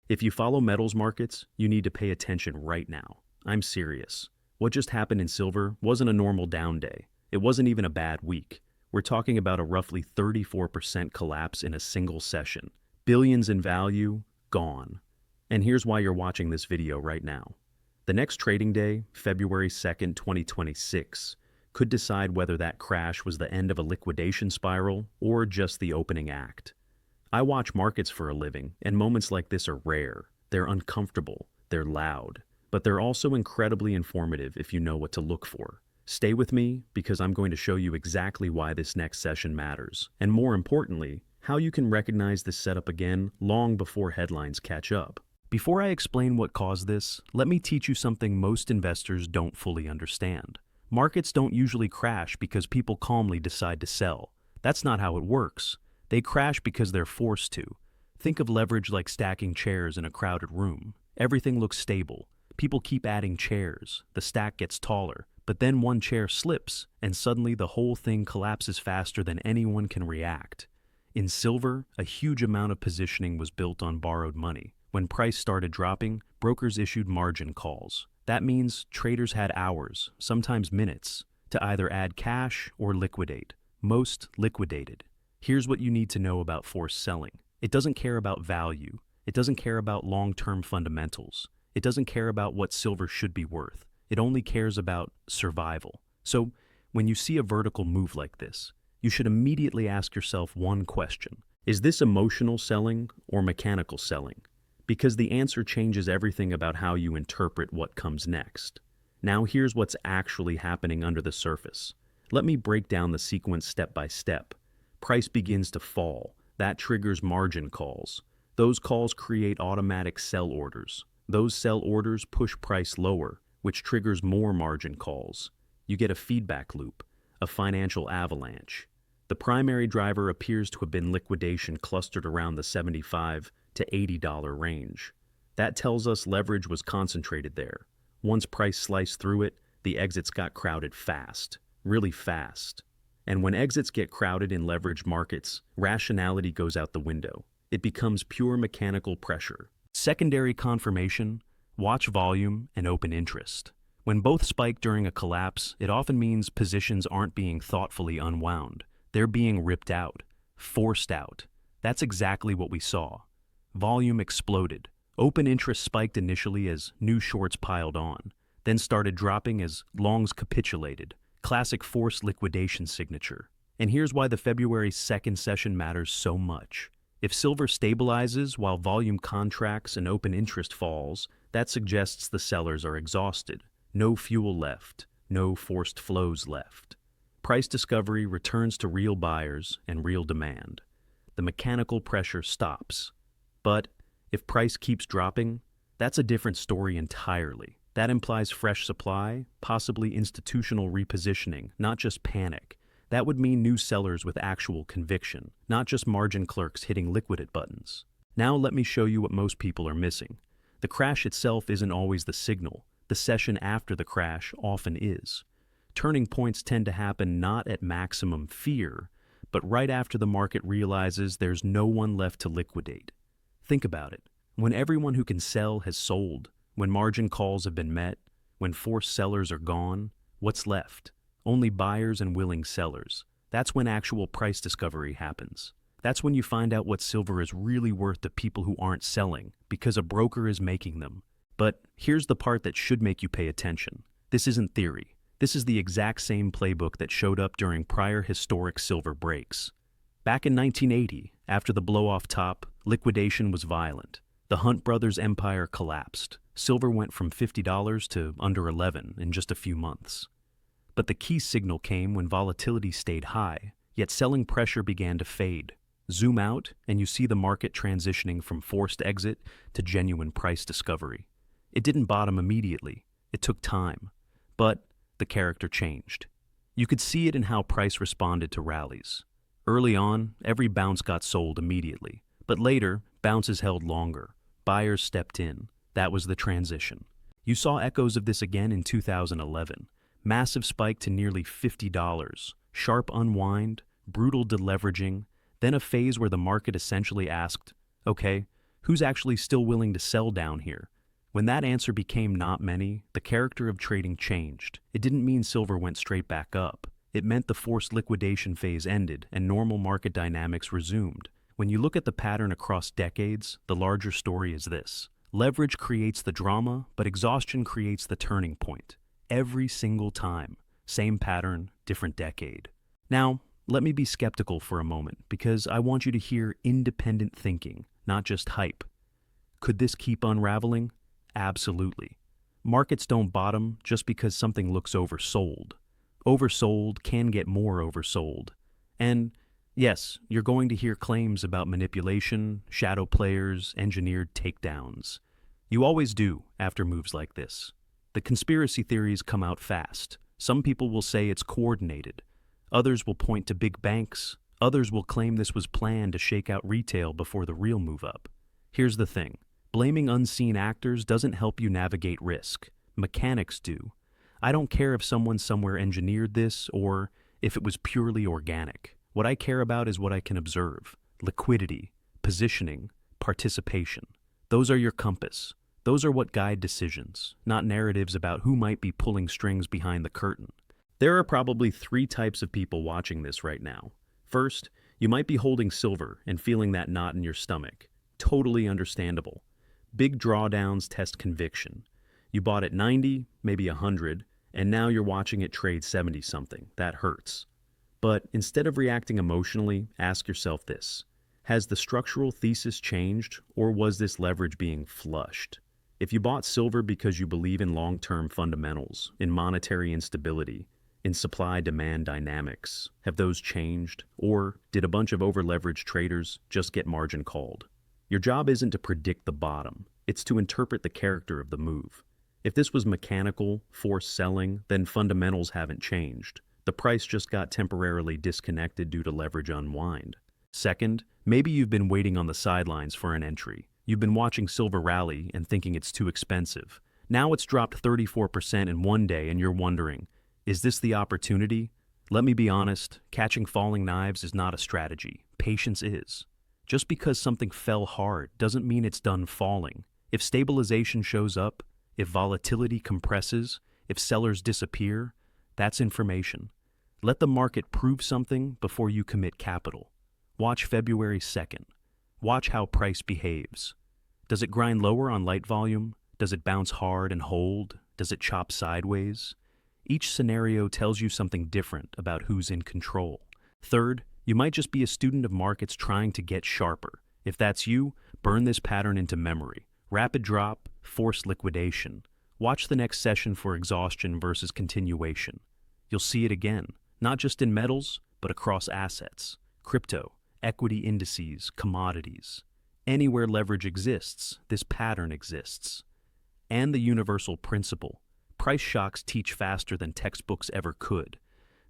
If you follow metals markets, you need to pay attention right now. I'm serious. What just happened in silver wasn't a normal down day. It wasn't even a bad week. We're talking about a roughly 34% collapse in a single session. Billions in value, gone. And here's why you're watching this video right now. The next trading day, February 2nd, 2026, could decide whether that crash was the end of a liquidation spiral or just the opening act. I watch markets for a living, and moments like this are rare. They're uncomfortable, they're loud, but they're also incredibly informative if you know what to look for. Stay with me because I'm going to show you exactly why this next session matters, and more importantly, how you can recognize this setup again long before headlines catch up. Before I explain what caused this, let me teach you something most investors don't fully understand. Markets don't usually crash because people calmly decide to sell. That's not how it works. They crash because they're forced to. Think of leverage like stacking chairs in a crowded room. Everything looks stable. People keep adding chairs. The stack gets taller. But then one chair slips, and suddenly the whole thing collapses faster than anyone can react. In silver, a huge amount of positioning was built on borrowed money. When price started dropping, brokers issued margin calls. That means traders had hours, sometimes minutes, to either add cash or liquidate. Most liquidated. Here's what you need to know about forced selling. It doesn't care about value. It doesn't care about long-term fundamentals. It doesn't care about what silver should be worth. It only cares about survival. So, when you see a vertical move like this, you should immediately ask yourself one question. Is this emotional selling or mechanical selling? Because the answer changes everything about how you interpret what comes next. Now here's what's actually happening under the surface. Let me break down the sequence step by step. Price begins to fall. That triggers margin calls. Those calls create automatic sell orders. Those sell orders push price lower, which triggers more margin calls. You get a feedback loop, a financial avalanche. The primary driver appears to have been liquidation clustered around the $75 to $80 range. That tells us leverage was concentrated there. Once price sliced through it, the exits got crowded fast, really fast. And when exits get crowded in leveraged markets, rationality goes out the window. It becomes pure mechanical pressure. Secondary confirmation, watch volume, and open interest. When both spike during a collapse, it often means positions aren't being thoughtfully unwound. They're being ripped out, forced out. That's exactly what we saw. Volume exploded. Open interest spiked initially as new shorts piled on, then started dropping as longs capitulated. Classic forced liquidation signature. And here's why the February 2nd session matters so much. If silver stabilizes while volume contracts and open interest falls, that suggests the sellers are exhausted. No fuel left, no forced flows left. Price discovery returns to real buyers and real demand. The mechanical pressure stops. But if price keeps dropping, that's a different story entirely. That implies fresh supply, possibly institutional repositioning, not just panic. That would mean new sellers with actual conviction, not just margin clerks hitting liquidate buttons. Now let me show you what most people are missing. The crash itself isn't always the signal. The session after the crash often is. Turning points tend to happen not at maximum fear, but right after the market realizes there's no one left to liquidate. Think about it. When everyone who can sell has sold, when margin calls have been met, when forced sellers are gone, what's left? Only buyers and willing sellers. That's when actual price discovery happens. That's when you find out what silver is really worth to people who aren't selling, because a broker is making them. But here's the part that should make you pay attention. This isn't theory. This is the exact same playbook that showed up during prior historic silver breaks. Back in 1980, after the blow-off top, liquidation was violent. The Hunt brothers' empire collapsed. Silver went from $50 to under $11 in just a few months. But the key signal came when volatility stayed high, yet selling pressure began to fade. Zoom out, and you see the market transitioning from forced exit to genuine price discovery. It didn't bottom immediately. It took time. But the character changed. You could see it in how price responded to rallies. Early on, every bounce got sold immediately. But later, bounces held longer. Buyers stepped in. That was the transition. You saw echoes of this again in 2011. Massive spike to nearly $50. Sharp unwind, brutal deleveraging, then a phase where the market essentially asked, okay, Who's actually still willing to sell down here? When that answer became not many, the character of trading changed. It didn't mean silver went straight back up. It meant the forced liquidation phase ended and normal market dynamics resumed. When you look at the pattern across decades, the larger story is this. Leverage creates the drama, but exhaustion creates the turning point. Every single time. Same pattern, different decade. Now, let me be skeptical for a moment, because I want you to hear independent thinking, not just hype. Could this keep unraveling? Absolutely. Markets don't bottom just because something looks oversold. Oversold can get more oversold. And yes, you're going to hear claims about manipulation, shadow players, engineered takedowns. You always do after moves like this. The conspiracy theories come out fast. Some people will say it's coordinated. Others will point to big banks. Others will claim this was planned to shake out retail before the real move up. Here's the thing. Blaming unseen actors doesn't help you navigate risk. Mechanics do. I don't care if someone somewhere engineered this or if it was purely organic. What I care about is what I can observe. Liquidity, positioning, participation. Those are your compass. Those are what guide decisions, not narratives about who might be pulling strings behind the curtain. There are probably 3 types of people watching this right now. First, you might be holding silver and feeling that knot in your stomach. Totally understandable. Big drawdowns test conviction. You bought at 90, maybe 100, and now you're watching it trade 70-something. That hurts. But instead of reacting emotionally, ask yourself this. Has the structural thesis changed, or was this leverage being flushed? If you bought silver because you believe in long-term fundamentals, in monetary instability, in supply-demand dynamics, have those changed? Or did a bunch of over-leveraged traders just get margin called? Your job isn't to predict the bottom, it's to interpret the character of the move. If this was mechanical, forced selling, then fundamentals haven't changed. The price just got temporarily disconnected due to leverage unwind. Second, maybe you've been waiting on the sidelines for an entry. You've been watching silver rally and thinking it's too expensive. Now it's dropped 34% in one day and you're wondering, is this the opportunity? Let me be honest, catching falling knives is not a strategy. Patience is. Just because something fell hard doesn't mean it's done falling. If stabilization shows up, if volatility compresses, if sellers disappear, that's information. Let the market prove something before you commit capital. Watch February 2nd. Watch how price behaves. Does it grind lower on light volume? Does it bounce hard and hold? Does it chop sideways? Each scenario tells you something different about who's in control. Third, you might just be a student of markets trying to get sharper. If that's you, burn this pattern into memory. Rapid drop, forced liquidation. Watch the next session for exhaustion versus continuation. You'll see it again, not just in metals, but across assets, crypto, equity indices, commodities. Anywhere leverage exists, this pattern exists. And the universal principle. Price shocks teach faster than textbooks ever could.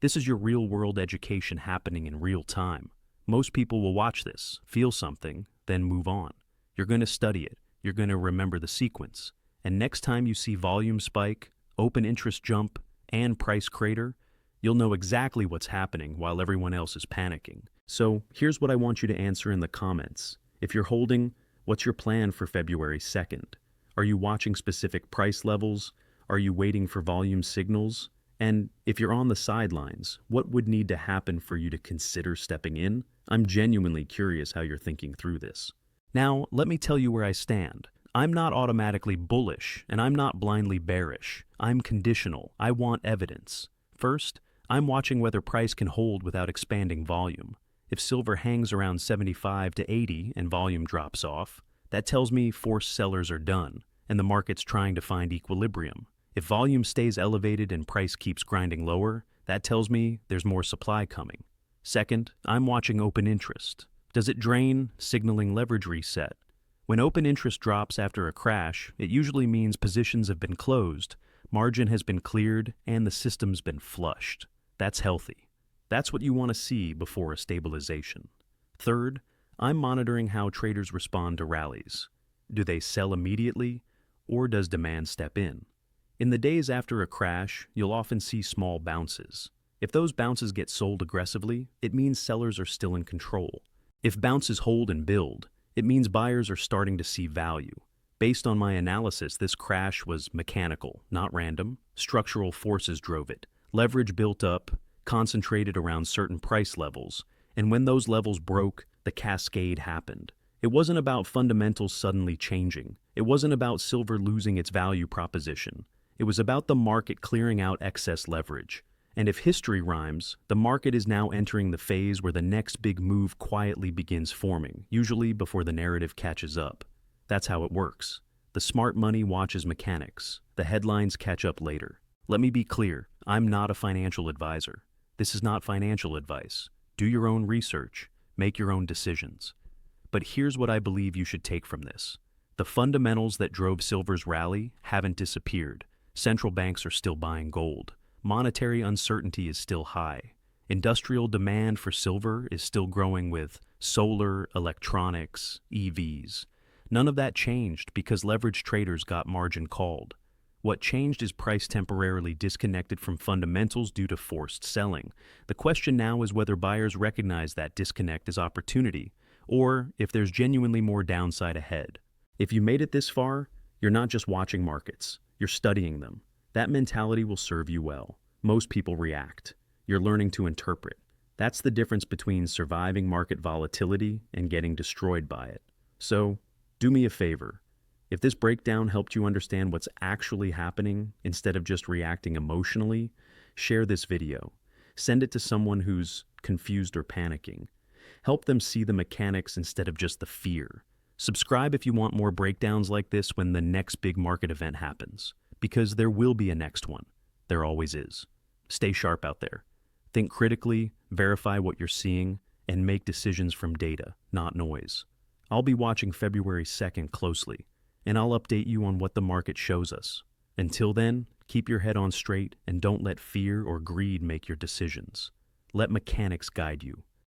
This is your real-world education happening in real time. Most people will watch this, feel something, then move on. You're going to study it. You're going to remember the sequence. And next time you see volume spike, open interest jump, and price crater, you'll know exactly what's happening while everyone else is panicking. So here's what I want you to answer in the comments. If you're holding, what's your plan for February 2nd? Are you watching specific price levels? Are you waiting for volume signals? And if you're on the sidelines, what would need to happen for you to consider stepping in? I'm genuinely curious how you're thinking through this. Now, let me tell you where I stand. I'm not automatically bullish, and I'm not blindly bearish. I'm conditional. I want evidence. First, I'm watching whether price can hold without expanding volume. If silver hangs around 75 to 80 and volume drops off, that tells me forced sellers are done, and the market's trying to find equilibrium. If volume stays elevated and price keeps grinding lower, that tells me there's more supply coming. Second, I'm watching open interest. Does it drain, signaling leverage reset? When open interest drops after a crash, it usually means positions have been closed, margin has been cleared, and the system's been flushed. That's healthy. That's what you want to see before a stabilization. Third, I'm monitoring how traders respond to rallies. Do they sell immediately, or does demand step in? In the days after a crash, you'll often see small bounces. If those bounces get sold aggressively, it means sellers are still in control. If bounces hold and build, It means buyers are starting to see value. Based on my analysis, this crash was mechanical, not random. Structural forces drove it. Leverage built up, concentrated around certain price levels, and when those levels broke, the cascade happened. It wasn't about fundamentals suddenly changing. It wasn't about silver losing its value proposition. It was about the market clearing out excess leverage. And if history rhymes, the market is now entering the phase where the next big move quietly begins forming, usually before the narrative catches up. That's how it works. The smart money watches mechanics. The headlines catch up later. Let me be clear, I'm not a financial advisor. This is not financial advice. Do your own research. Make your own decisions. But here's what I believe you should take from this. The fundamentals that drove silver's rally haven't disappeared. Central banks are still buying gold. Monetary uncertainty is still high. Industrial demand for silver is still growing with solar, electronics, EVs. None of that changed because leveraged traders got margin called. What changed is price temporarily disconnected from fundamentals due to forced selling. The question now is whether buyers recognize that disconnect as opportunity, or if there's genuinely more downside ahead. If you made it this far, you're not just watching markets, you're studying them. That mentality will serve you well. Most people react. You're learning to interpret. That's the difference between surviving market volatility and getting destroyed by it. So, do me a favor. If this breakdown helped you understand what's actually happening instead of just reacting emotionally, share this video. Send it to someone who's confused or panicking. Help them see the mechanics instead of just the fear. Subscribe if you want more breakdowns like this when the next big market event happens, because there will be a next one. There always is. Stay sharp out there. Think critically, verify what you're seeing, and make decisions from data, not noise. I'll be watching February 2nd closely, and I'll update you on what the market shows us. Until then, keep your head on straight and don't let fear or greed make your decisions. Let mechanics guide you.